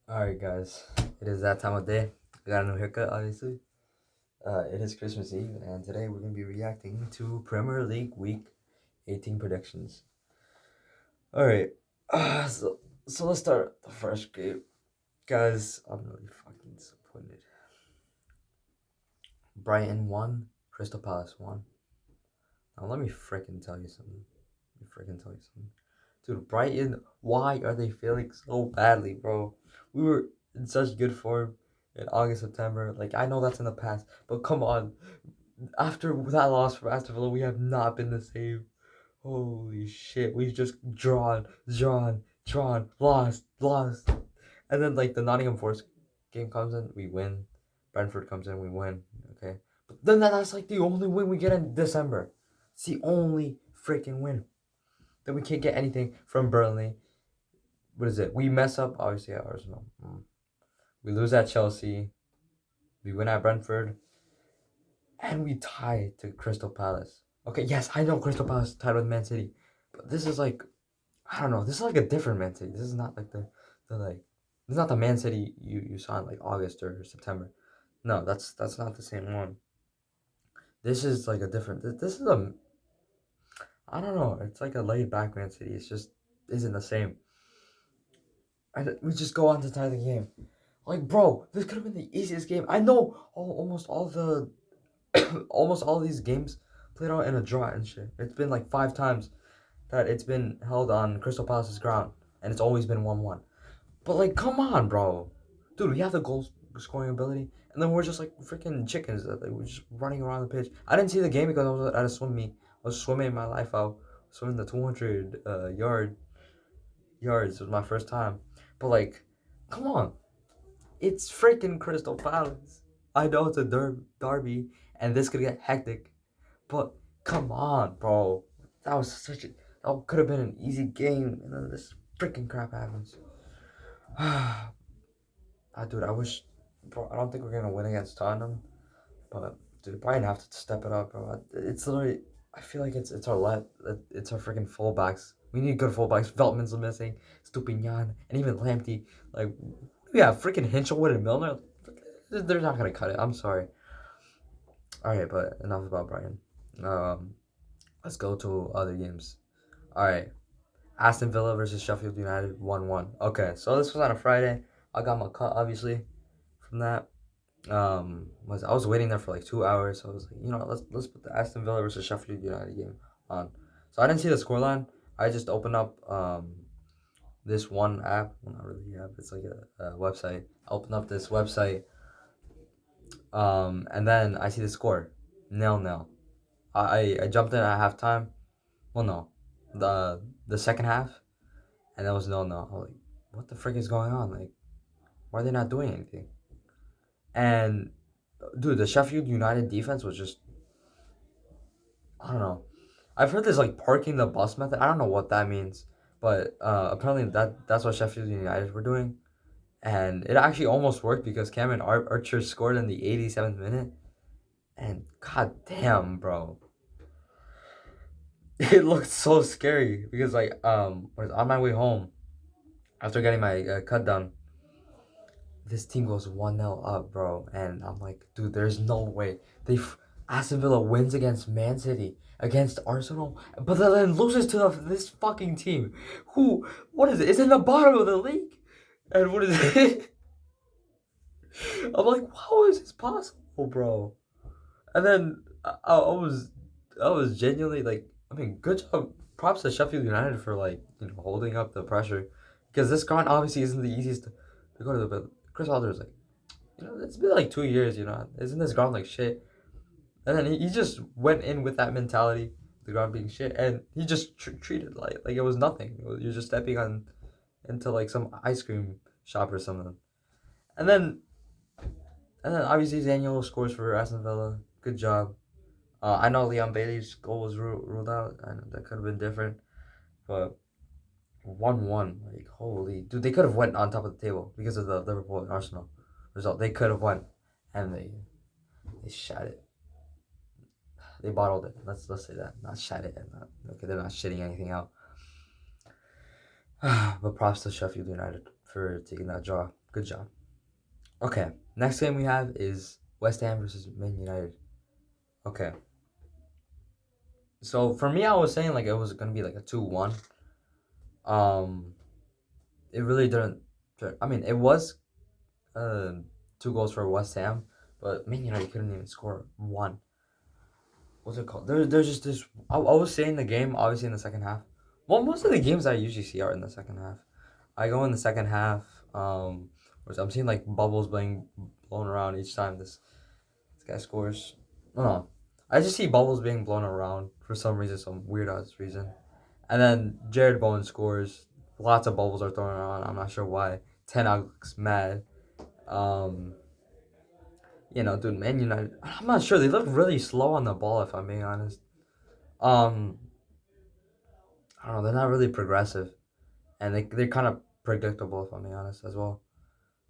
Alright, guys, it is that time of day. I got a new haircut, obviously. It is Christmas Eve, and today we're going to be reacting to Premier League Week 18 predictions. Alright, so let's start the first game. Guys, I'm really fucking disappointed. Brighton won, Crystal Palace won. Now, let me freaking tell you something. Dude, Brighton, why are they failing so badly, bro? We were in such good form in August, September. Like, I know that's in the past, but come on. After that loss for Aston Villa, we have not been the same. Holy shit. We've just drawn, lost. And then, like, the Nottingham Forest game comes in, we win. Brentford comes in, we win. Okay. But then that's like the only win we get in December. It's the only freaking win. Then we can't get anything from Burnley. What is it? We mess up, obviously, at Arsenal. We lose at Chelsea. We win at Brentford. And we tie to Crystal Palace. Okay, yes, I know Crystal Palace tied with Man City. But this is like, I don't know. This is like a different Man City. This is not like the like, this is not the Man City you saw in like August or September. No, that's not the same one. This is like a different, this is a, I don't know. It's like a laid back Man City. It's just isn't the same. We just go on to tie the game. Like, bro, this could have been the easiest game. I know almost all the almost all these games played out in a draw and shit. It's been like 5 times that it's been held on Crystal Palace's ground, and it's always been 1-1. But like, come on, bro, dude, we have the goal scoring ability, and then we're just like freaking chickens. That we're just running around the pitch. I didn't see the game because I was at a swim meet. I was swimming my life out, swimming the 200 yards. It was my first time, but like, come on, it's freaking Crystal Palace. I know it's a derby, and this could get hectic, but come on, bro. That was such a that could have been an easy game, and then this freaking crap happens. Dude, I wish, bro. I don't think we're gonna win against Tottenham, but dude, Brighton have to step it up, bro. It's literally. I feel like it's our it's our freaking fullbacks. We need good fullbacks. Veltman's missing, Stupinian, and even Lamptey. Like, yeah, freaking Hinchelwood and Milner. They're not gonna cut it. I'm sorry. All right, but enough about Brighton. Um, let's go to other games. All right, Aston Villa versus Sheffield United 1-1. Okay, so this was on a Friday. I got my cut obviously from that. Was I was waiting there for like 2 hours, so I was like, let's put the Aston Villa versus Sheffield United game on. So I didn't see the scoreline. I just opened up this one app. Well, not really an app. It's like a website. I opened up this website. And then I see the score, 0-0. I jumped in at halftime. Well, no, the second half, and that was 0-0. I was like, what the frick is going on? Like, why are they not doing anything? And dude, the Sheffield United defense was just, I don't know. I've heard this like parking the bus method. I don't know what that means, but apparently that's what Sheffield United were doing, and it actually almost worked because Cameron Archer scored in the 87th minute, and god damn, bro, it looked so scary because like on my way home after getting my cut done, this team goes 1-0 up, bro, and I'm like, dude, there's no way Aston Villa wins against Man City, against Arsenal, but then loses to this fucking team who, what is it? It's in the bottom of the league, and what is it? I'm like, how is this possible, bro? And then I was genuinely like, I mean, good job. Props to Sheffield United for like holding up the pressure, because this ground obviously isn't the easiest to go to. But Chris Alder's like, it's been like 2 years. Isn't this ground like shit? And then he just went in with that mentality, the ground being shit, and he just treated like it was nothing. You're just stepping on into like some ice cream shop or something. And then obviously Daniel scores for Aston Villa. Good job. I know Leon Bailey's goal was ruled out, and that could have been different, but 1-1, like holy dude, they could have went on top of the table because of the Liverpool and Arsenal result. They could have won, and they shot it. They bottled it. Let's say that, not shot it, and not okay. They're not shitting anything out. But props to Sheffield United for taking that draw. Good job. Okay, next game we have is West Ham versus Man United. Okay. So for me, I was saying like it was gonna be like a 2-1. Um, it really didn't. I mean, it was uh, 2 goals for West Ham, but Man United couldn't even score one. What's it called? There's just this. I was saying the game obviously in the second half. Well, most of the games I usually see are in the second half. I go in the second half. I'm seeing like bubbles being blown around each time this guy scores. No, I just see bubbles being blown around for some reason, some weird ass reason. And then Jared Bowen scores. Lots of bubbles are thrown around. I'm not sure why. Ten looks mad. Um, dude, Man United. I'm not sure. They look really slow on the ball, if I'm being honest. Um, I don't know. They're not really progressive, and they're kind of predictable, if I'm being honest, as well.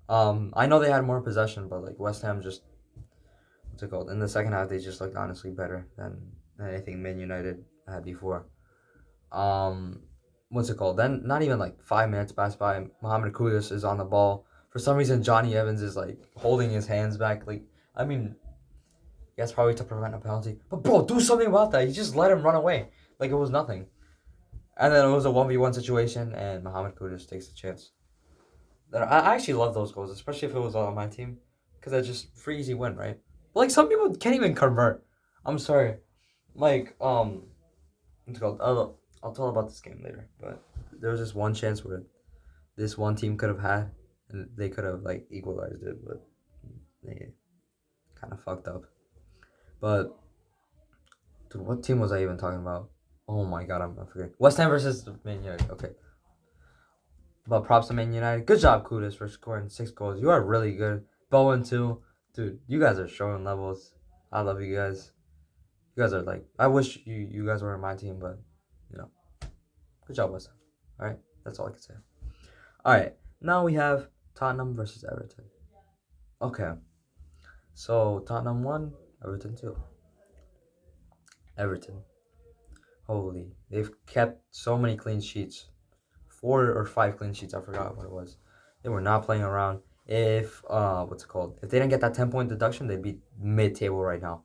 I know they had more possession, but like West Ham just what's it called? In the second half, they just looked honestly better than anything Man United had before. Um, what's it called? Then not even like 5 minutes pass by. Mohamed Kudus is on the ball. For some reason, Johnny Evans is like holding his hands back. Like, I mean, yes, probably to prevent a penalty. But bro, do something about that. He just let him run away like it was nothing. And then it was a 1v1 situation, and Mohamed Kudus takes the chance. I actually love those goals, especially if it was on my team, because that's just free easy win, right? But like some people can't even convert. I'm sorry, like what's it called? I'll tell about this game later. But there was just one chance where this one team could have had, and they could have like equalized it, but they kind of fucked up. But dude, what team was I even talking about? Oh my god, I'm forgetting. West Ham versus Man United. Okay. But props to Man United. Good job, Kudus, for scoring 6 goals. You are really good. Bowen too. Dude, you guys are showing levels. I love you guys. You guys are like I wish you guys were on my team, but you know. Good job, West Ham. Alright? That's all I can say. Alright. Now we have Tottenham versus Everton. Okay. So Tottenham 1, Everton 2. Everton. Holy. They've kept so many clean sheets. 4 or 5 clean sheets. I forgot what it was. They were not playing around. If what's it called? If they didn't get that 10-point deduction, they'd be mid-table right now.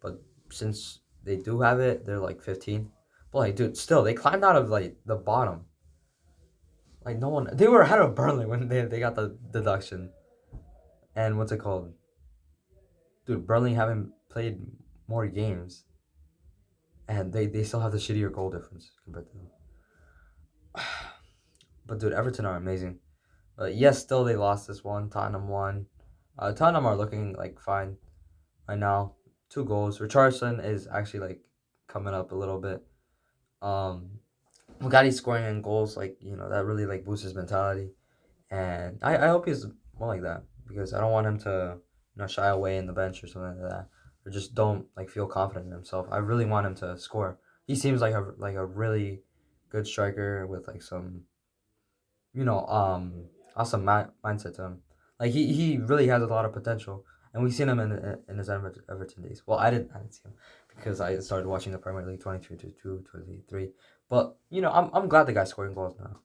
But since they do have it, they're like 15. But like, dude, still they climbed out of like the bottom. Like no one, they were ahead of Burnley when they got the deduction. And what's it called? Dude, Burnley haven't played more games, and they still have the shittier goal difference compared to them. But dude, Everton are amazing. But yes, still they lost this one. Tottenham won. Tottenham are looking like fine right now. 2 goals. Richarlison is actually like coming up a little bit. Mugatti's scoring in goals, like that really like boosts his mentality, and I hope he's more like that because I don't want him to shy away in the bench or something like that, or just don't like feel confident in himself. I really want him to score. He seems like a really good striker with like some awesome mindset to him. Like he really has a lot of potential, and we've seen him in his Everton days. Well, I didn't see him because I started watching the Premier League 23-22, 23. But I'm glad the guy's scoring goals now.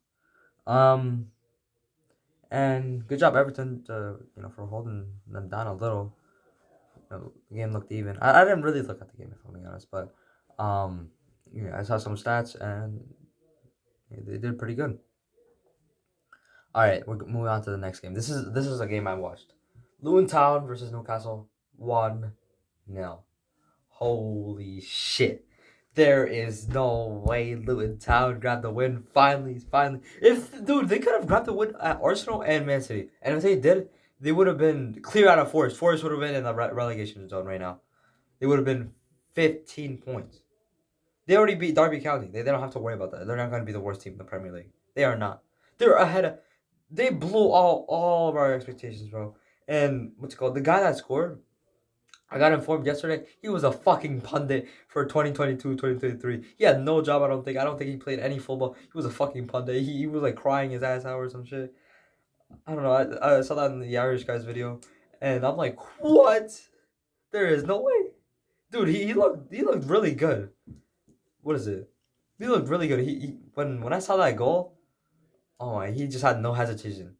And good job Everton to for holding them down a little. The game looked even. I didn't really look at the game if I'm being honest, but I saw some stats and they did pretty good. All right, we're moving on to the next game. This is a game I watched. Luton versus Newcastle, 1-0. Holy shit! There is no way Luton grabbed the win. Finally. If dude, they could have grabbed the win at Arsenal and Man City, and if they did, they would have been clear out of Forest. Forest would have been in the relegation zone right now. They would have been 15 points. They already beat Derby County. They don't have to worry about that. They're not going to be the worst team in the Premier League. They are not. They're ahead of. They blew all of our expectations, bro. And what's it called? The guy that scored, I got informed yesterday, he was a fucking pundit for 2022-2023. He had no job, I don't think. I don't think he played any football. He was a fucking pundit. He was like crying his ass out or some shit. I don't know. I saw that in the Irish guy's video. And I'm like, what? There is no way. Dude, he looked really good. What is it? He looked really good. When I saw that goal, oh my, he just had no hesitation.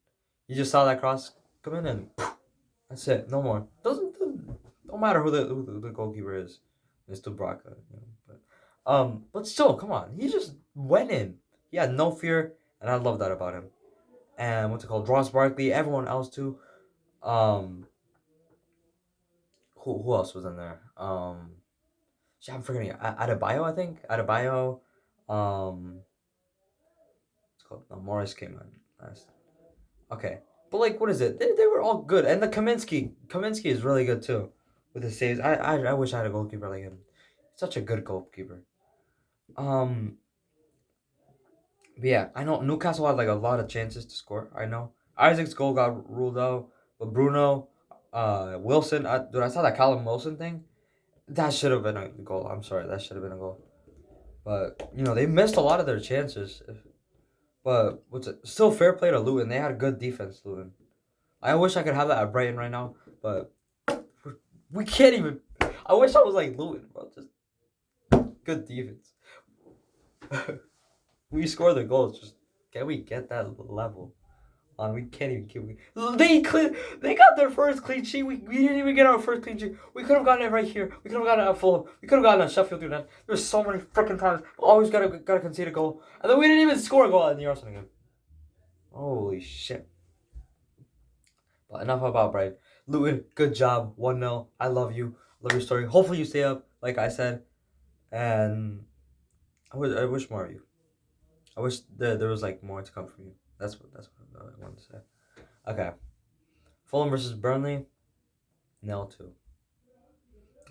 You just saw that cross come in and that's it. No more. Don't matter who the goalkeeper is. It's still Braca, you know. But still, come on. He just went in. He had no fear, and I love that about him. And what's it called? Ross Barkley, everyone else too. Um, who else was in there? Shit, I'm forgetting. Adebayo, I think. Adebayo. What's it called? No, Morris came in last. Okay, but like, what is it? They were all good, and the Kaminsky is really good too, with his saves. I wish I had a goalkeeper like him. Such a good goalkeeper. Um, but yeah, I know Newcastle had like a lot of chances to score. I know Isaac's goal got ruled out, but Bruno, Wilson. Dude, I saw that Callum Wilson thing. That should have been a goal. I'm sorry, that should have been a goal. But you know they missed a lot of their chances. But what's it? Still fair play to Luton. They had good defense, Luton. I wish I could have that at Brighton right now, but we can't even. I wish I was like Luton, bro. Just good defense. We score the goals. Just can we get that level? We can't even keep. They got their first clean sheet. We didn't even get our first clean sheet. We could have gotten it right here. We could have gotten it at Fulham. We could have gotten it at Sheffield United. There's so many freaking times. We always gotta concede a goal, and then we didn't even score a goal in the Arsenal game. Holy shit! But enough about Brighton. Luton, good job. 1-0. I love you. Love your story. Hopefully you stay up, like I said. And I wish more of you. I wish there was like more to come from you. That's what I wanted to say. Okay. Fulham versus Burnley. 0-2.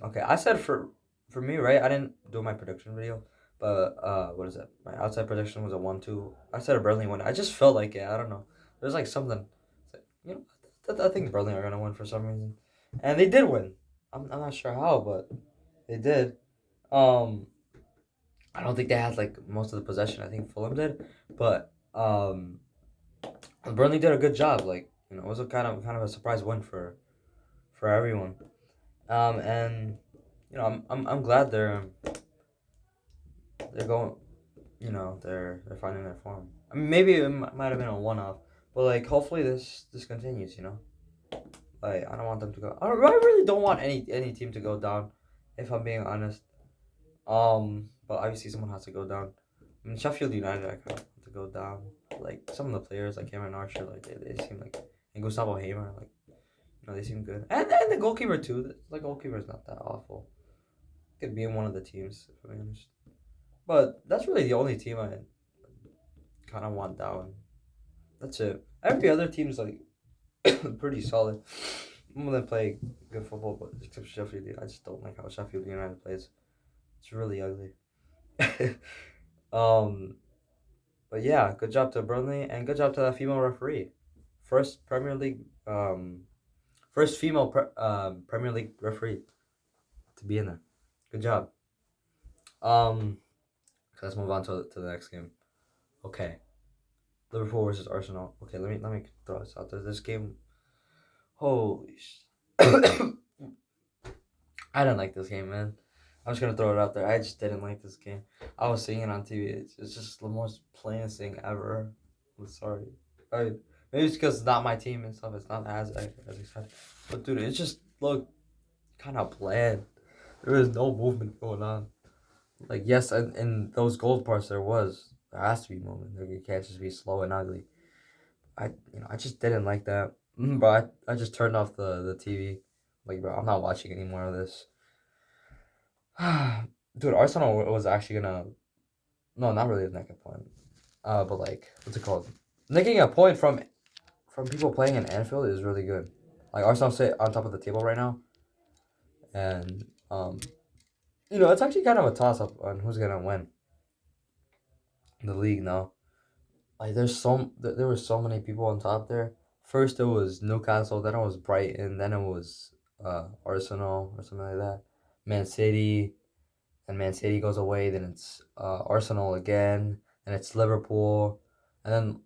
Okay, I said for me, right? I didn't do my prediction video, but what is it? My outside prediction was a 1-2. I said a Burnley win. I just felt like it. I don't know. There's like something. It's like, you know, I think Burnley are gonna win for some reason, and they did win. I'm not sure how, but they did. Um, I don't think they had like most of the possession. I think Fulham did, but Burnley did a good job. Like you know, it was a kind of a surprise win for everyone. And you know, I'm glad they're going. You know, they're finding their form. I mean, maybe it might have been a one off, but like hopefully this continues. You know, like I don't want them to go. I really don't want any team to go down, if I'm being honest. But obviously someone has to go down. I mean, Sheffield United, I kind of want to go down. Like some of the players, like Cameron Archer, like they seem like, and Gustavo Hamer, like you know they seem good, and the goalkeeper too. The goalkeeper is not that awful. Could be in one of the teams if I'm honest. But that's really the only team I kind of want down. That's it. Every other team is like pretty solid. Some of them play good football, but except Sheffield United, I just don't like how Sheffield United plays. It's really ugly. um, but yeah, good job to Burnley and good job to that female referee. First Premier League, first female Premier League referee to be in there. Good job. Um, let's move on to the next game. Okay, Liverpool versus Arsenal. Okay, let me throw this out there. This game, holy I didn't like this game, man. I'm just gonna throw it out there. I just didn't like this game. I was seeing it on TV. It's just the most plainest thing ever. I'm sorry. I, maybe it's because it's not my team and stuff. It's not as exciting. But dude, it just looked kind of bland. There was no movement going on. Like yes, in those gold parts there was. There has to be movement. Like, it can't just be slow and ugly. I just didn't like that. But I just turned off the TV. Like bro, I'm not watching any more of this. Dude, Arsenal was actually gonna. No, not really a a point. But like, what's it called? Nicking a point from people playing in Anfield is really good. Like Arsenal sit on top of the table right now, and you know, it's actually kind of a toss up on who's gonna win the league now. Like, there were so many people on top there. First it was Newcastle, then it was Brighton, then it was Arsenal or something like that. Man City, and Man City goes away, then it's Arsenal again, and it's Liverpool, and then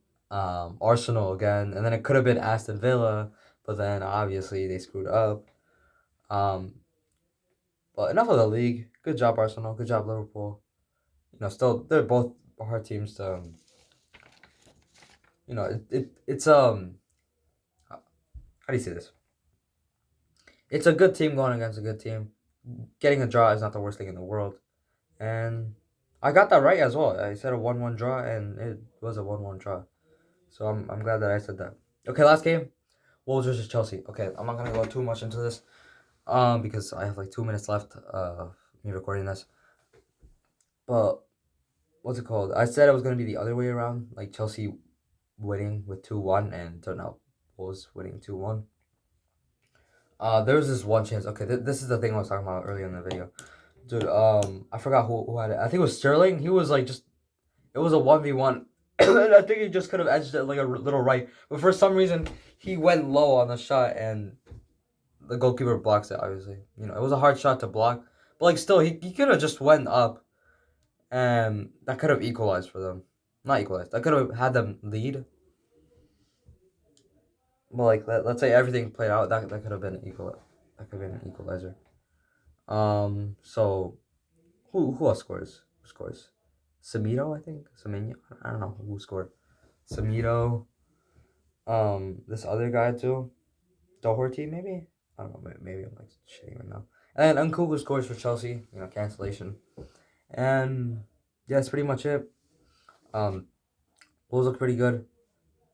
Arsenal again, and then it could have been Aston Villa, but then obviously they screwed up. Um, but enough of the league. Good job, Arsenal. Good job, Liverpool. You know, still they're both hard teams to. You know, it's how do you say this? It's a good team going against a good team. Getting a draw is not the worst thing in the world. And I got that right as well. I said a 1-1 draw, and it was a 1-1 draw. So I'm glad that I said that. Okay, last game. Wolves versus Chelsea. Okay, I'm not gonna go too much into this. Because I have like 2 minutes left of me recording this. But what's it called? I said it was gonna be the other way around, like Chelsea winning with 2-1 and turned out Wolves winning 2-1. There was this one chance. Okay, this is the thing I was talking about earlier in the video. Dude, I forgot who had it. I think it was Sterling. He was like just it was a 1v1. And I think he just could have edged it like a little right. But for some reason he went low on the shot and the goalkeeper blocks it, obviously. You know, it was a hard shot to block. But like still he could have just went up and that could have equalized for them. Not equalized. That could have had them lead. But like let's say everything played out, that could have been equal. That could have been an equalizer. So who else scores? Who scores? Samito, I think. Semenyo. I don't know who scored. Samito. This other guy too. Doherty, maybe. I don't know. Maybe I'm like shitting right now. And Nkunku scores for Chelsea. You know, cancellation. And yeah, that's pretty much it. Bulls look pretty good.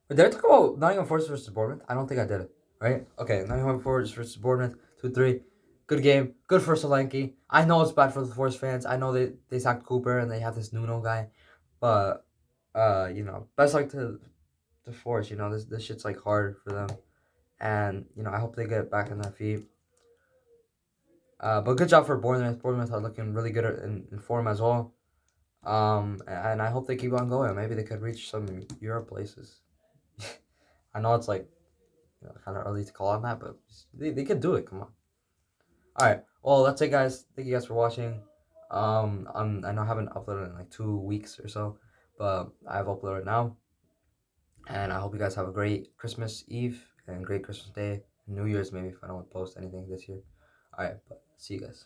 But did I talk about Nottingham Forest versus Bournemouth? I don't think I did it. Right? Okay, Nottingham Forest versus Bournemouth, 2-3. Good game. Good for Solanke. I know it's bad for the Forest fans. I know they sacked Cooper and they have this Nuno guy. But you know, best luck to the Forest. You know, this shit's like hard for them. And, you know, I hope they get back on their feet. But good job for Bournemouth. Bournemouth are looking really good in form as well. And I hope they keep on going. Maybe they could reach some Europe places. I know it's like, you know, kind of early to call on that, but they could do it. Come on. All right. Well, that's it, guys. Thank you guys for watching. I know I haven't uploaded in like 2 weeks or so, but I've uploaded now. And I hope you guys have a great Christmas Eve and great Christmas Day, New Year's maybe if I don't post anything this year. All right, but see you guys.